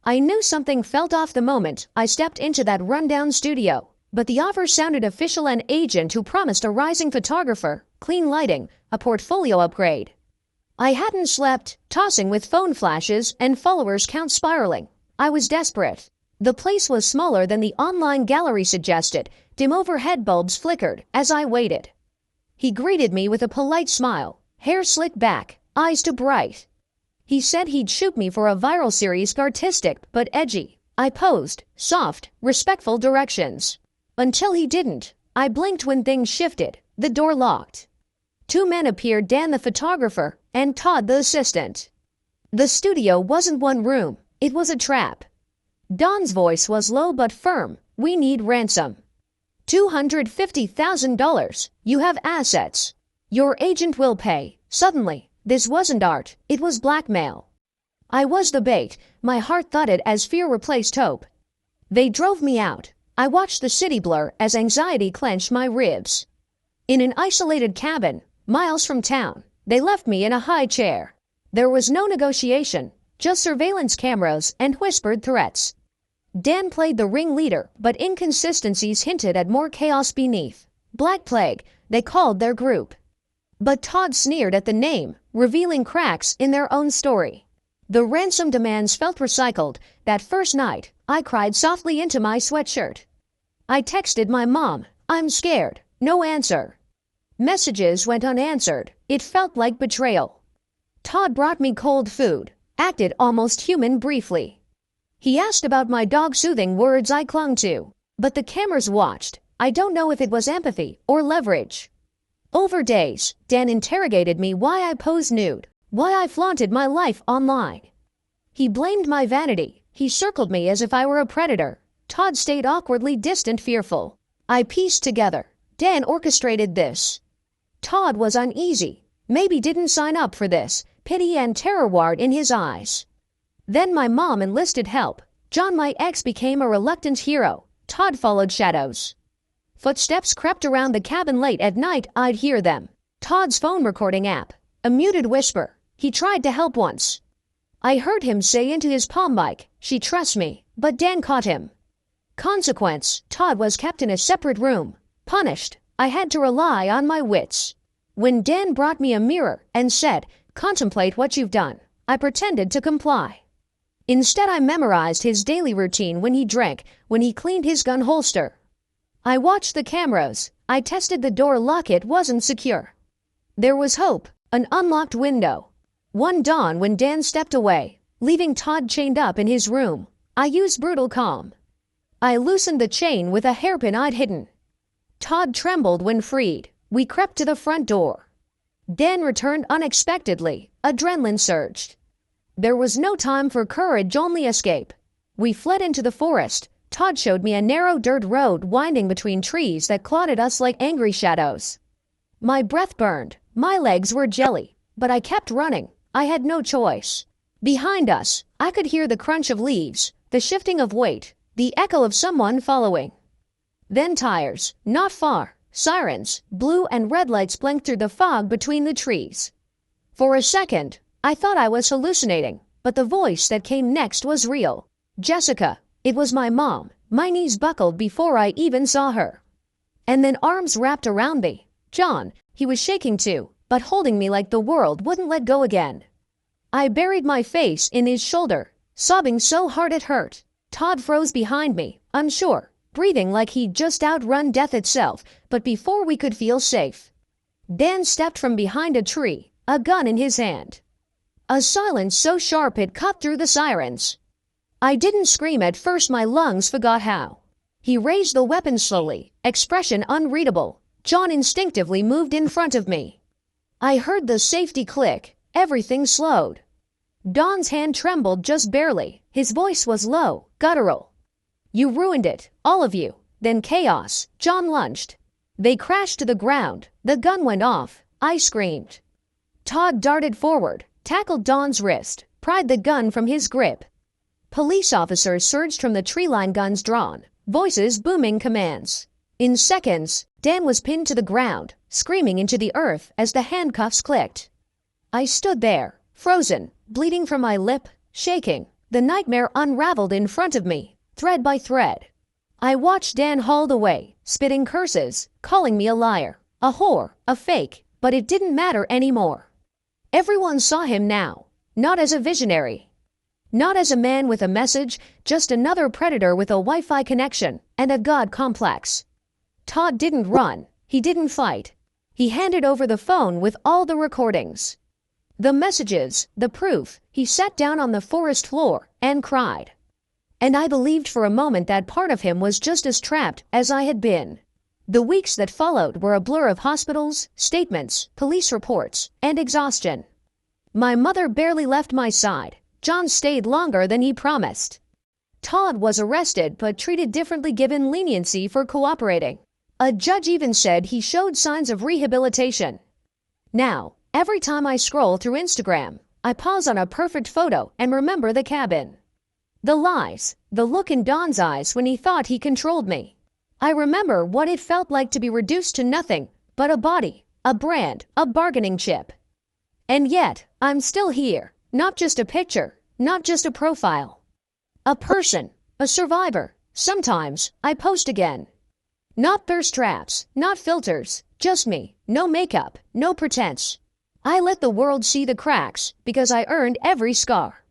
I knew something felt off the moment I stepped into that rundown studio, but the offer sounded official, an agent who promised a rising photographer, clean lighting, a portfolio upgrade. I hadn't slept, tossing with phone flashes and followers count spiraling. I was desperate. The place was smaller than the online gallery suggested. Dim overhead bulbs flickered as I waited. He greeted me with a polite smile, hair slicked back, eyes too bright. He said he'd shoot me for a viral series, artistic but edgy. I posed, soft, respectful directions. Until he didn't. I blinked when things shifted. The door locked. Two men appeared, Dan the photographer and Todd the assistant. The studio wasn't one room, it was a trap. Don's voice was low but firm. We need ransom. $250,000. You have assets. Your agent will pay. Suddenly, this wasn't art, it was blackmail. I was the bait. My heart thudded as fear replaced hope. They drove me out. I watched the city blur as anxiety clenched my ribs. In an isolated cabin, miles from town, they left me in a high chair. There was no negotiation, just surveillance cameras and whispered threats. Dan played the ringleader, but inconsistencies hinted at more chaos beneath. Black Plague, they called their group. But Todd sneered at the name, revealing cracks in their own story. The ransom demands felt recycled. That first night, I cried softly into my sweatshirt. I texted my mom, "I'm scared." No answer. Messages went unanswered. It felt like betrayal. Todd brought me cold food, acted almost human briefly. He asked about my dog, soothing words I clung to. But the cameras watched. I don't know if it was empathy or leverage. Over days, Dan interrogated me why I posed nude, why I flaunted my life online. He blamed my vanity. He circled me as if I were a predator. Todd stayed awkwardly distant, fearful. I pieced together. Dan orchestrated this. Todd was uneasy. Maybe didn't sign up for this. Pity and terror warred in his eyes. Then my mom enlisted help. John, my ex, became a reluctant hero. Todd followed shadows. Footsteps crept around the cabin late at night. I'd hear them. Todd's phone recording app. A muted whisper. He tried to help once. I heard him say into his palm mic, "She trusts me," but Dan caught him. Consequence, Todd was kept in a separate room. Punished, I had to rely on my wits. When Dan brought me a mirror and said, "Contemplate what you've done," I pretended to comply. Instead, I memorized his daily routine: when he drank, when he cleaned his gun holster. I watched the cameras. I tested the door lock. It wasn't secure. There was hope, an unlocked window. One dawn, when Dan stepped away, leaving Todd chained up in his room, I used brutal calm. I loosened the chain with a hairpin I'd hidden. Todd trembled when freed. We crept to the front door. Dan returned unexpectedly. Adrenaline surged. There was no time for courage, only escape. We fled into the forest. Todd showed me a narrow dirt road winding between trees that clawed at us like angry shadows. My breath burned. My legs were jelly, but I kept running. I had no choice. Behind us, I could hear the crunch of leaves, the shifting of weight, the echo of someone following. Then tires, not far, sirens, blue and red lights blinked through the fog between the trees. For a second, I thought I was hallucinating, but the voice that came next was real. Jessica. It was my mom. My knees buckled before I even saw her. And then arms wrapped around me. John, he was shaking too, but holding me like the world wouldn't let go again. I buried my face in his shoulder, sobbing so hard it hurt. Todd froze behind me, unsure, breathing like he'd just outrun death itself, but before we could feel safe. Dan stepped from behind a tree, a gun in his hand. A silence so sharp it cut through the sirens. I didn't scream at first, my lungs forgot how. He raised the weapon slowly, expression unreadable. John instinctively moved in front of me. I heard the safety click. Everything slowed. Don's hand trembled just barely. His voice was low, guttural. "You ruined it, all of you." Then chaos. John lunged. They crashed to the ground. The gun went off. I screamed. Todd darted forward, tackled Don's wrist, pried the gun from his grip. Police officers surged from the tree line, guns drawn, voices booming commands. In seconds, Dan was pinned to the ground, screaming into the earth as the handcuffs clicked. I stood there, frozen, bleeding from my lip, shaking. The nightmare unraveled in front of me, thread by thread. I watched Dan hauled away, spitting curses, calling me a liar, a whore, a fake, but it didn't matter anymore. Everyone saw him now, not as a visionary, not as a man with a message, just another predator with a Wi-Fi connection and a god complex. Todd didn't run, he didn't fight. He handed over the phone with all the recordings, the messages, the proof. He sat down on the forest floor and cried. And I believed for a moment that part of him was just as trapped as I had been. The weeks that followed were a blur of hospitals, statements, police reports, and exhaustion. My mother barely left my side. John stayed longer than he promised. Todd was arrested but treated differently given leniency for cooperating. A judge even said he showed signs of rehabilitation. Now, every time I scroll through Instagram, I pause on a perfect photo and remember the cabin. The lies, the look in Don's eyes when he thought he controlled me. I remember what it felt like to be reduced to nothing but a body, a brand, a bargaining chip. And yet, I'm still here, not just a picture, not just a profile. A person, a survivor. Sometimes I post again. Not thirst traps, not filters, just me, no makeup, no pretense. I let the world see the cracks because I earned every scar.